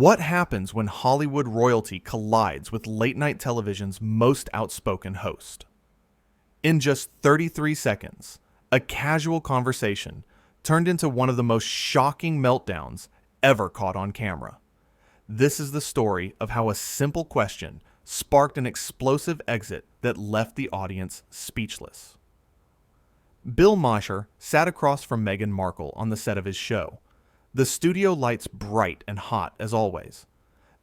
What happens when Hollywood royalty collides with late-night television's most outspoken host? In just 33 seconds, a casual conversation turned into one of the most shocking meltdowns ever caught on camera. This is the story of how a simple question sparked an explosive exit that left the audience speechless. Bill Maher sat across from Meghan Markle on the set of his show, the studio lights bright and hot as always.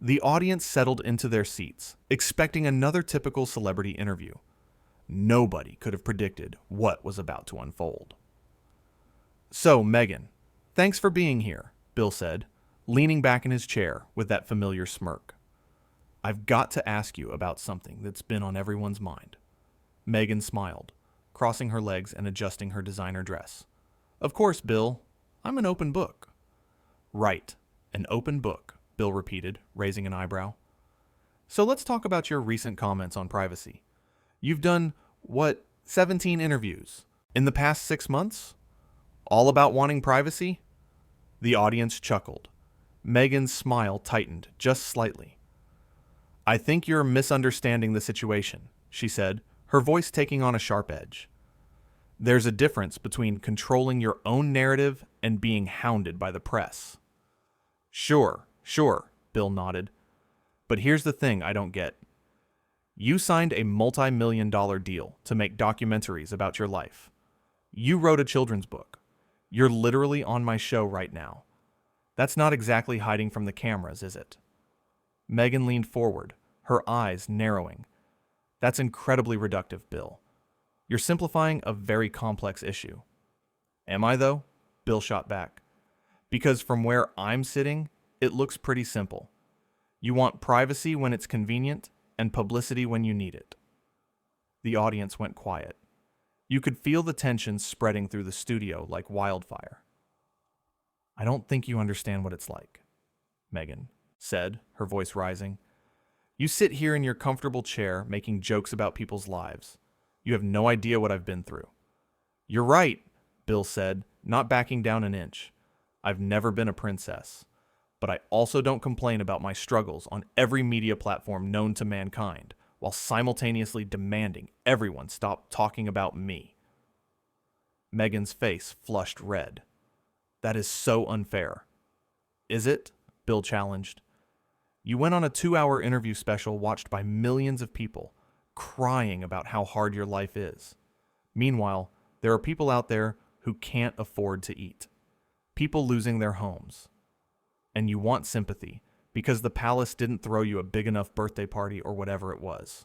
The audience settled into their seats, expecting another typical celebrity interview. Nobody could have predicted what was about to unfold. "So, Meghan, thanks for being here," Bill said, leaning back in his chair with that familiar smirk. "I've got to ask you about something that's been on everyone's mind." Meghan smiled, crossing her legs and adjusting her designer dress. "Of course, Bill. I'm an open book." "Right, an open book," Bill repeated, raising an eyebrow. "So let's talk about your recent comments on privacy. You've done, 17 interviews in the past 6 months? All about wanting privacy?" The audience chuckled. Meghan's smile tightened just slightly. "I think you're misunderstanding the situation," she said, her voice taking on a sharp edge. "There's a difference between controlling your own narrative and being hounded by the press." Sure, Bill nodded. "But here's the thing I don't get. You signed a multi-million-dollar deal to make documentaries about your life. You wrote a children's book. You're literally on my show right now. That's not exactly hiding from the cameras, is it?" Meghan leaned forward, her eyes narrowing. "That's incredibly reductive, Bill. You're simplifying a very complex issue." "Am I, though?" Bill shot back. "Because from where I'm sitting, it looks pretty simple. You want privacy when it's convenient and publicity when you need it." The audience went quiet. You could feel the tension spreading through the studio like wildfire. "I don't think you understand what it's like," Meghan said, her voice rising. "You sit here in your comfortable chair making jokes about people's lives. You have no idea what I've been through." "You're right," Bill said, not backing down an inch. "I've never been a princess. But I also don't complain about my struggles on every media platform known to mankind, while simultaneously demanding everyone stop talking about me." Meghan's face flushed red. "That is so unfair." "Is it?" Bill challenged. "You went on a 2-hour interview special watched by millions of people, crying about how hard your life is. Meanwhile, there are people out there who can't afford to eat. People losing their homes. And you want sympathy because the palace didn't throw you a big enough birthday party or whatever it was."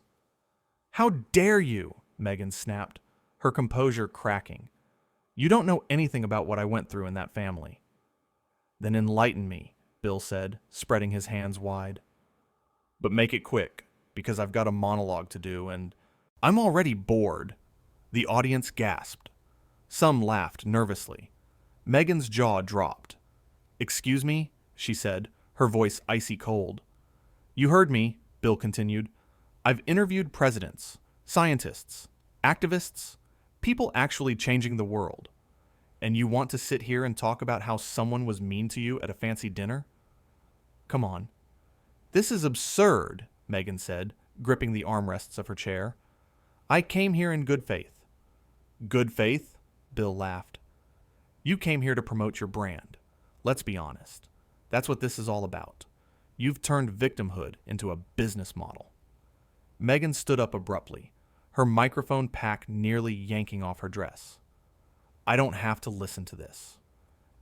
"How dare you?" Meghan snapped, her composure cracking. "You don't know anything about what I went through in that family." "Then enlighten me," Bill said, spreading his hands wide. "But make it quick, because I've got a monologue to do and I'm already bored." The audience gasped. Some laughed nervously. Meghan's jaw dropped. "Excuse me?" she said, her voice icy cold. "You heard me," Bill continued. "I've interviewed presidents, scientists, activists, people actually changing the world. And you want to sit here and talk about how someone was mean to you at a fancy dinner? Come on." "This is absurd," Meghan said, gripping the armrests of her chair. "I came here in good faith." "Good faith?" Bill laughed. "You came here to promote your brand. Let's be honest. That's what this is all about. You've turned victimhood into a business model." Meghan stood up abruptly, her microphone pack nearly yanking off her dress. "I don't have to listen to this."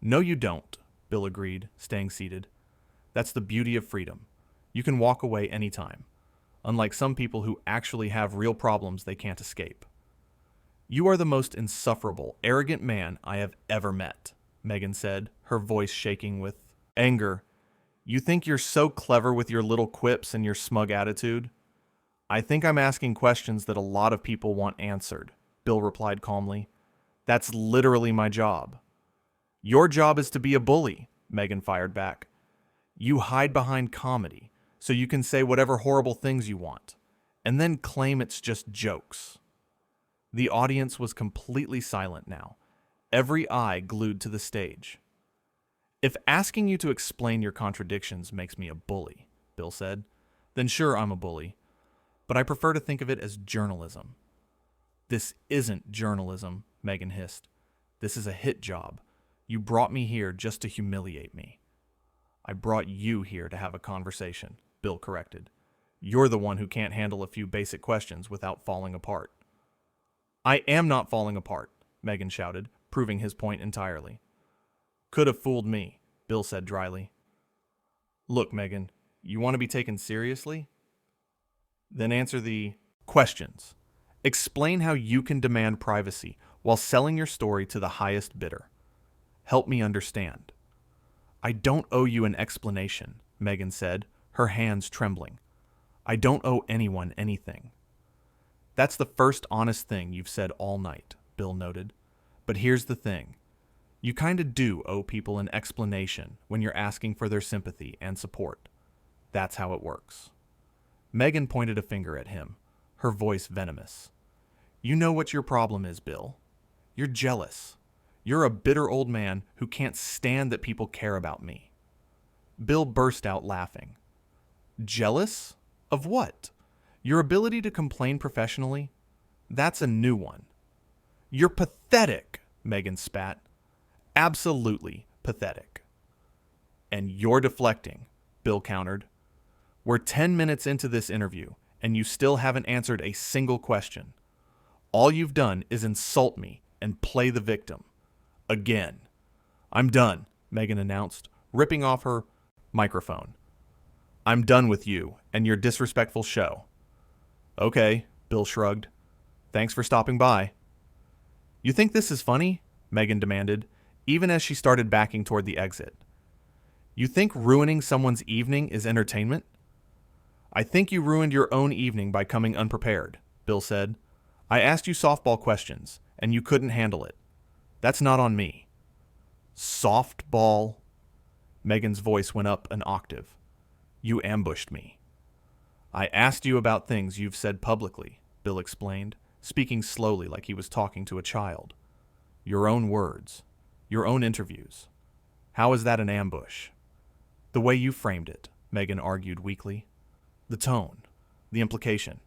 "No, you don't," Bill agreed, staying seated. "That's the beauty of freedom. You can walk away anytime, unlike some people who actually have real problems they can't escape." "You are the most insufferable, arrogant man I have ever met," Meghan said, her voice shaking with anger. "You think you're so clever with your little quips and your smug attitude?" "I think I'm asking questions that a lot of people want answered," Bill replied calmly. "That's literally my job." "Your job is to be a bully," Meghan fired back. "You hide behind comedy, so you can say whatever horrible things you want, and then claim it's just jokes." The audience was completely silent now, every eye glued to the stage. If asking you to explain your contradictions makes me a bully, Bill said, then sure, I'm a bully. But I prefer to think of it as journalism. This isn't journalism, Meghan hissed. This is a hit job. You brought me here just to humiliate me. I brought you here to have a conversation, Bill corrected. You're the one who can't handle a few basic questions without falling apart. I am not falling apart, Meghan shouted, proving his point entirely. Could have fooled me, Bill said dryly. Look, Meghan, you want to be taken seriously? Then answer the questions. Explain how you can demand privacy while selling your story to the highest bidder. Help me understand. I don't owe you an explanation, Meghan said, her hands trembling. I don't owe anyone anything. That's the first honest thing you've said all night, Bill noted. But here's the thing. You kinda do owe people an explanation when you're asking for their sympathy and support. That's how it works. Meghan pointed a finger at him, her voice venomous. You know what your problem is, Bill. You're jealous. You're a bitter old man who can't stand that people care about me. Bill burst out laughing. Jealous? Of what? Your ability to complain professionally? That's a new one. You're pathetic, Meghan spat. Absolutely pathetic. And you're deflecting, Bill countered. We're 10 minutes into this interview, and you still haven't answered a single question. All you've done is insult me and play the victim. Again. I'm done, Meghan announced, ripping off her microphone. I'm done with you and your disrespectful show. Okay, Bill shrugged. Thanks for stopping by. You think this is funny? Meghan demanded, even as she started backing toward the exit. You think ruining someone's evening is entertainment? I think you ruined your own evening by coming unprepared, Bill said. I asked you softball questions, and you couldn't handle it. That's not on me. Softball? Meghan's voice went up an octave. You ambushed me. I asked you about things you've said publicly, Bill explained, speaking slowly like he was talking to a child. Your own words. Your own interviews. How is that an ambush? The way you framed it, Meghan argued weakly. The tone. The implication.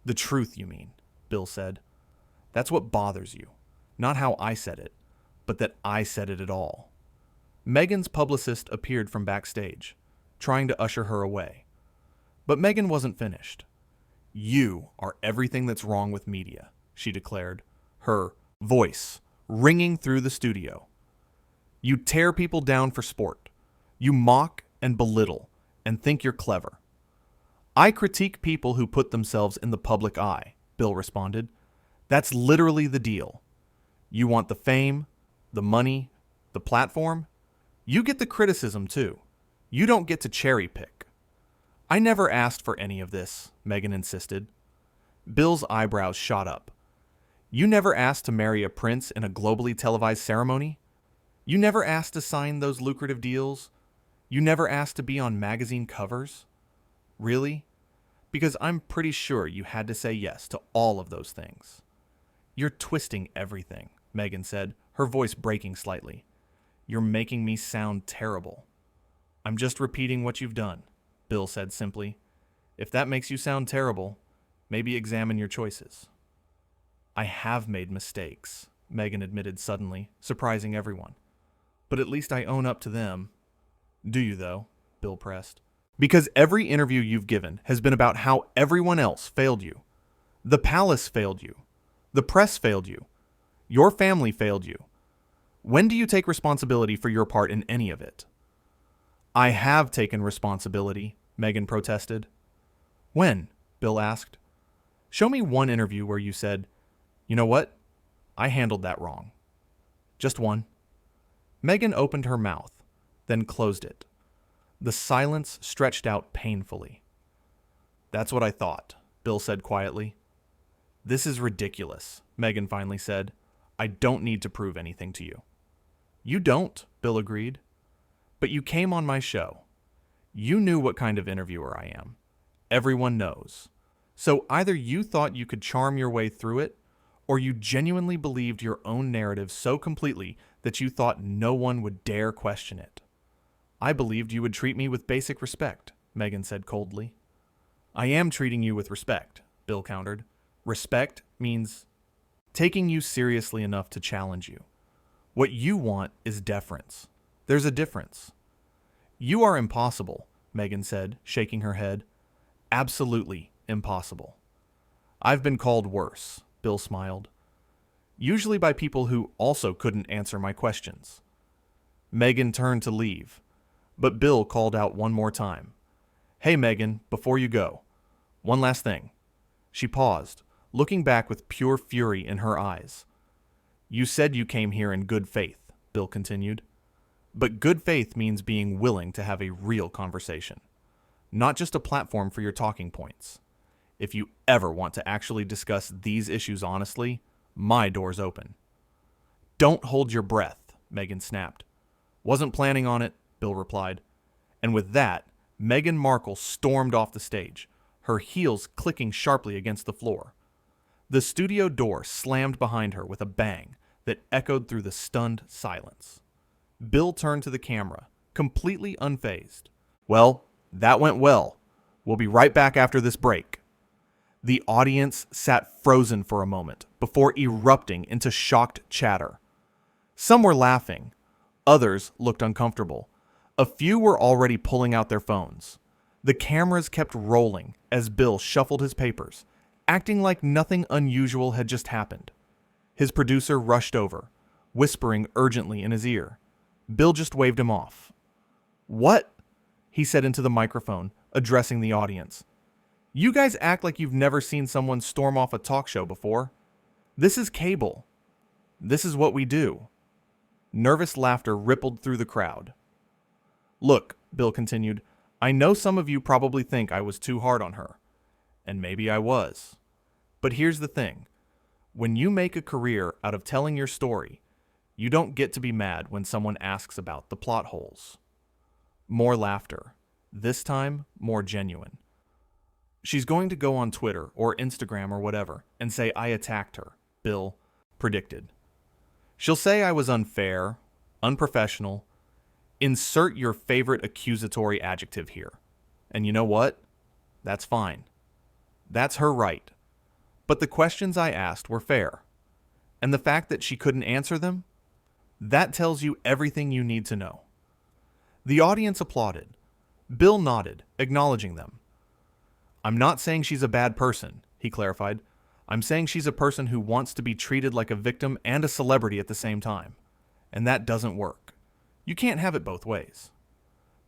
The truth, you mean, Bill said. That's what bothers you. Not how I said it, but that I said it at all. Meghan's publicist appeared from backstage, trying to usher her away. But Meghan wasn't finished. You are everything that's wrong with media, she declared, her voice ringing through the studio. You tear people down for sport. You mock and belittle and think you're clever. I critique people who put themselves in the public eye, Bill responded. That's literally the deal. You want the fame, the money, the platform? You get the criticism too. You don't get to cherry pick. I never asked for any of this, Meghan insisted. Bill's eyebrows shot up. You never asked to marry a prince in a globally televised ceremony? You never asked to sign those lucrative deals? You never asked to be on magazine covers? Really? Because I'm pretty sure you had to say yes to all of those things. You're twisting everything, Meghan said, her voice breaking slightly. You're making me sound terrible. I'm just repeating what you've done, Bill said simply. If that makes you sound terrible, maybe examine your choices. I have made mistakes, Meghan admitted suddenly, surprising everyone. But at least I own up to them. Do you, though? Bill pressed. Because every interview you've given has been about how everyone else failed you. The palace failed you. The press failed you. Your family failed you. When do you take responsibility for your part in any of it? I have taken responsibility, Meghan protested. When? Bill asked. Show me one interview where you said, you know what? I handled that wrong. Just one. Meghan opened her mouth, then closed it. The silence stretched out painfully. That's what I thought, Bill said quietly. This is ridiculous, Meghan finally said. I don't need to prove anything to you. You don't, Bill agreed. But you came on my show. You knew what kind of interviewer I am. Everyone knows. So either you thought you could charm your way through it, or you genuinely believed your own narrative so completely that you thought no one would dare question it. I believed you would treat me with basic respect, Meghan said coldly. I am treating you with respect, Bill countered. Respect means taking you seriously enough to challenge you. What you want is deference. There's a difference. You are impossible, Meghan said, shaking her head. Absolutely impossible. I've been called worse, Bill smiled. Usually by people who also couldn't answer my questions. Meghan turned to leave, but Bill called out one more time. Hey, Meghan, before you go, one last thing. She paused, looking back with pure fury in her eyes. You said you came here in good faith, Bill continued. But good faith means being willing to have a real conversation, not just a platform for your talking points. If you ever want to actually discuss these issues honestly, my door's open. Don't hold your breath, Meghan snapped. Wasn't planning on it, Bill replied. And with that, Meghan Markle stormed off the stage, her heels clicking sharply against the floor. The studio door slammed behind her with a bang that echoed through the stunned silence. Bill turned to the camera, completely unfazed. Well, that went well. We'll be right back after this break. The audience sat frozen for a moment before erupting into shocked chatter. Some were laughing. Others looked uncomfortable. A few were already pulling out their phones. The cameras kept rolling as Bill shuffled his papers, acting like nothing unusual had just happened. His producer rushed over, whispering urgently in his ear. Bill just waved him off. What? He said into the microphone, addressing the audience. You guys act like you've never seen someone storm off a talk show before. This is cable. This is what we do. Nervous laughter rippled through the crowd. Look, Bill continued, I know some of you probably think I was too hard on her. And maybe I was. But here's the thing. When you make a career out of telling your story, you don't get to be mad when someone asks about the plot holes. More laughter. This time, more genuine. She's going to go on Twitter or Instagram or whatever and say I attacked her, Bill predicted. She'll say I was unfair, unprofessional. Insert your favorite accusatory adjective here. And you know what? That's fine. That's her right. But the questions I asked were fair. And the fact that she couldn't answer them? That tells you everything you need to know. The audience applauded. Bill nodded, acknowledging them. I'm not saying she's a bad person, he clarified. I'm saying she's a person who wants to be treated like a victim and a celebrity at the same time. And that doesn't work. You can't have it both ways.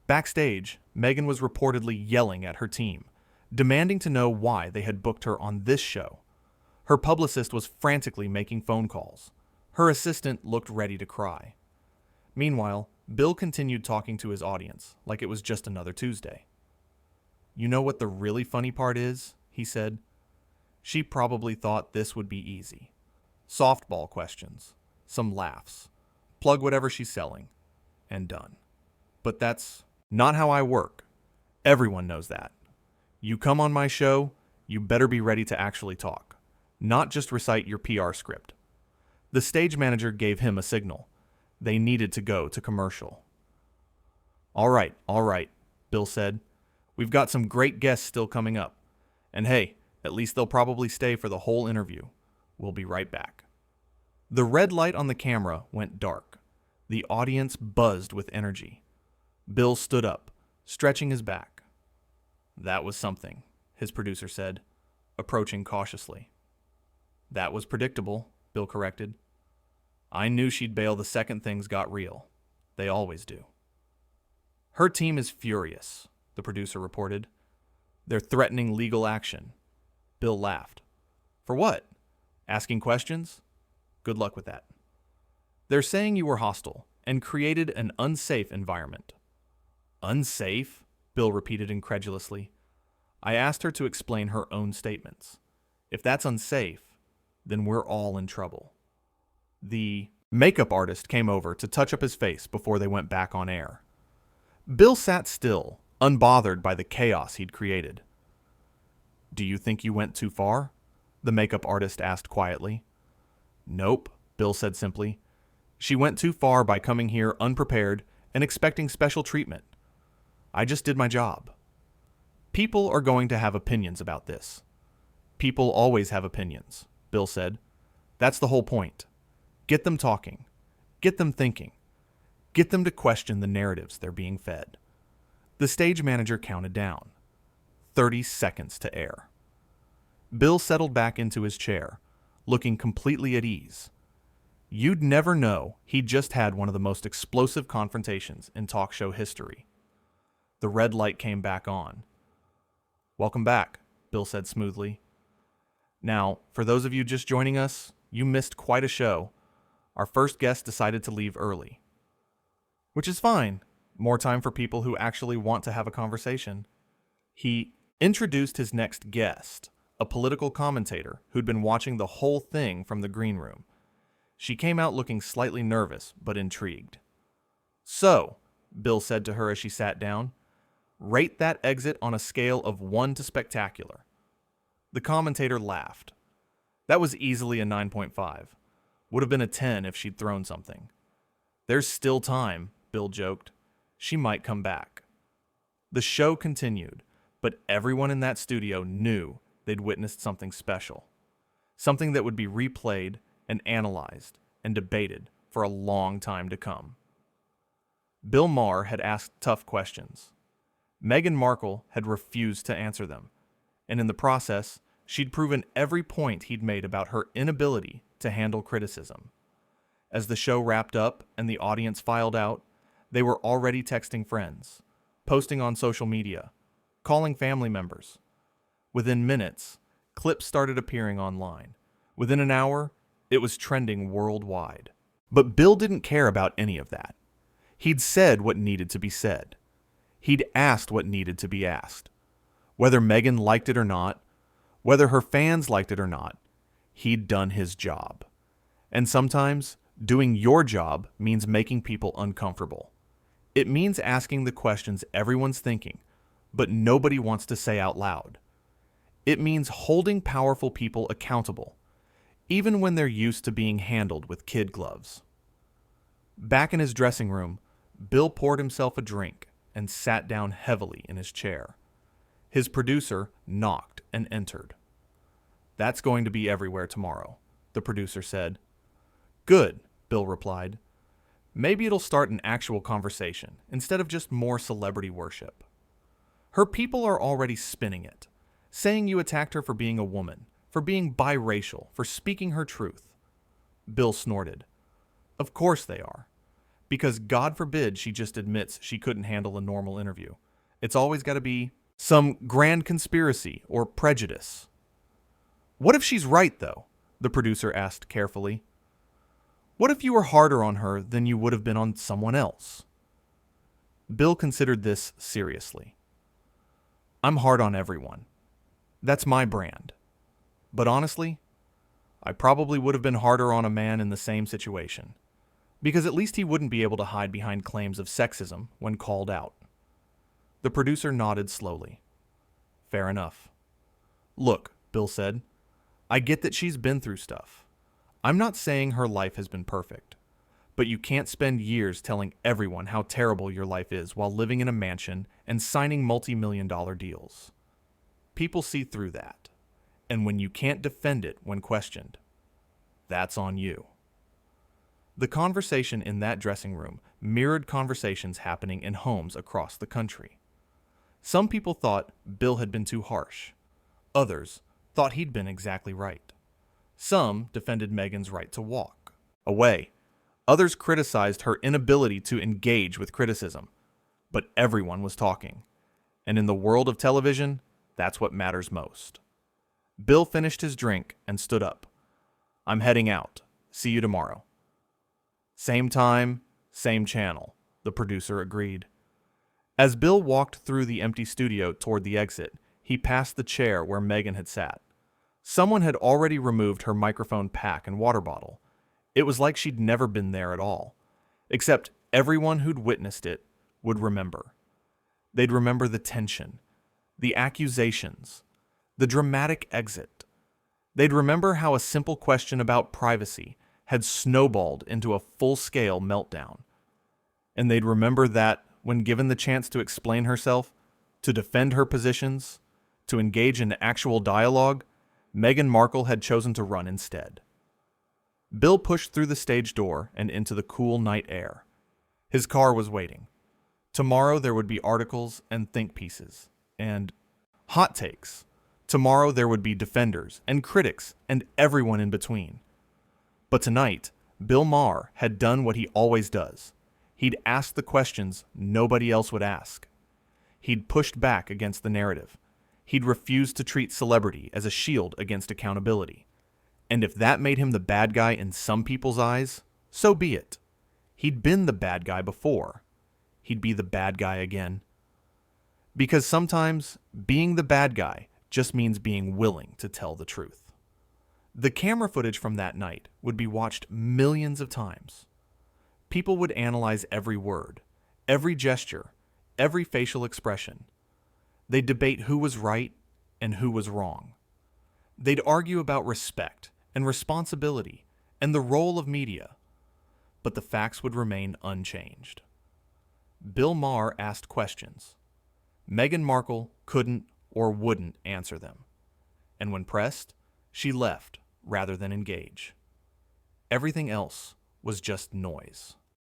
Backstage, Meghan was reportedly yelling at her team, demanding to know why they had booked her on this show. Her publicist was frantically making phone calls. Her assistant looked ready to cry. Meanwhile, Bill continued talking to his audience like it was just another Tuesday. You know what the really funny part is? He said. She probably thought this would be easy. Softball questions, some laughs, plug whatever she's selling, and done. But that's not how I work. Everyone knows that. You come on my show, you better be ready to actually talk, not just recite your PR script. The stage manager gave him a signal. They needed to go to commercial. All right, Bill said. We've got some great guests still coming up. And hey, at least they'll probably stay for the whole interview. We'll be right back. The red light on the camera went dark. The audience buzzed with energy. Bill stood up, stretching his back. That was something, his producer said, approaching cautiously. That was predictable, Bill corrected. I knew she'd bail the second things got real. They always do. Her team is furious, the producer reported. They're threatening legal action. Bill laughed. For what? Asking questions? Good luck with that. They're saying you were hostile and created an unsafe environment. Unsafe? Bill repeated incredulously. I asked her to explain her own statements. If that's unsafe, then we're all in trouble. The makeup artist came over to touch up his face before they went back on air. Bill sat still, unbothered by the chaos he'd created. Do you think you went too far? The makeup artist asked quietly. Nope, Bill said simply. She went too far by coming here unprepared and expecting special treatment. I just did my job. People are going to have opinions about this. People always have opinions, Bill said. That's the whole point. Get them talking. Get them thinking. Get them to question the narratives they're being fed. The stage manager counted down. 30 seconds to air. Bill settled back into his chair, looking completely at ease. You'd never know he'd just had one of the most explosive confrontations in talk show history. The red light came back on. Welcome back, Bill said smoothly. Now, for those of you just joining us, you missed quite a show. Our first guest decided to leave early. Which is fine. More time for people who actually want to have a conversation. He introduced his next guest, a political commentator who'd been watching the whole thing from the green room. She came out looking slightly nervous, but intrigued. So, Bill said to her as she sat down, rate that exit on a scale of 1 to spectacular. The commentator laughed. That was easily a 9.5. Would have been a 10 if she'd thrown something. There's still time, Bill joked. She might come back. The show continued, but everyone in that studio knew they'd witnessed something special. Something that would be replayed and analyzed and debated for a long time to come. Bill Maher had asked tough questions. Meghan Markle had refused to answer them, and in the process, she'd proven every point he'd made about her inability to handle criticism. As the show wrapped up and the audience filed out, they were already texting friends, posting on social media, calling family members. Within minutes, clips started appearing online. Within an hour, it was trending worldwide. But Bill didn't care about any of that. He'd said what needed to be said. He'd asked what needed to be asked. Whether Meghan liked it or not, whether her fans liked it or not, he'd done his job. And sometimes, doing your job means making people uncomfortable. It means asking the questions everyone's thinking, but nobody wants to say out loud. It means holding powerful people accountable, even when they're used to being handled with kid gloves. Back in his dressing room, Bill poured himself a drink and sat down heavily in his chair. His producer knocked and entered. That's going to be everywhere tomorrow, the producer said. Good, Bill replied. Maybe it'll start an actual conversation instead of just more celebrity worship. Her people are already spinning it, saying you attacked her for being a woman, for being biracial, for speaking her truth. Bill snorted. Of course they are. Because God forbid she just admits she couldn't handle a normal interview. It's always got to be some grand conspiracy or prejudice. What if she's right, though? The producer asked carefully. What if you were harder on her than you would have been on someone else? Bill considered this seriously. I'm hard on everyone. That's my brand. But honestly, I probably would have been harder on a man in the same situation. Because at least he wouldn't be able to hide behind claims of sexism when called out. The producer nodded slowly. Fair enough. Look, Bill said, I get that she's been through stuff. I'm not saying her life has been perfect, but you can't spend years telling everyone how terrible your life is while living in a mansion and signing multi-million-dollar deals. People see through that, and when you can't defend it when questioned, that's on you. The conversation in that dressing room mirrored conversations happening in homes across the country. Some people thought Bill had been too harsh. Others thought he'd been exactly right. Some defended Meghan's right to walk away. Others criticized her inability to engage with criticism. But everyone was talking. And in the world of television, that's what matters most. Bill finished his drink and stood up. I'm heading out. See you tomorrow. Same time, same channel, the producer agreed. As Bill walked through the empty studio toward the exit, he passed the chair where Meghan had sat. Someone had already removed her microphone pack and water bottle. It was like she'd never been there at all. Except everyone who'd witnessed it would remember. They'd remember the tension, the accusations, the dramatic exit. They'd remember how a simple question about privacy had snowballed into a full-scale meltdown. And they'd remember that when given the chance to explain herself, to defend her positions, to engage in actual dialogue, Meghan Markle had chosen to run instead. Bill pushed through the stage door and into the cool night air. His car was waiting. Tomorrow there would be articles and think pieces and hot takes. Tomorrow there would be defenders and critics and everyone in between. But tonight, Bill Maher had done what he always does. He'd asked the questions nobody else would ask. He'd pushed back against the narrative. He'd refused to treat celebrity as a shield against accountability. And if that made him the bad guy in some people's eyes, so be it. He'd been the bad guy before. He'd be the bad guy again. Because sometimes being the bad guy just means being willing to tell the truth. The camera footage from that night would be watched millions of times. People would analyze every word, every gesture, every facial expression. They'd debate who was right and who was wrong. They'd argue about respect and responsibility and the role of media. But the facts would remain unchanged. Bill Maher asked questions. Meghan Markle couldn't or wouldn't answer them. And when pressed, she left rather than engage. Everything else was just noise.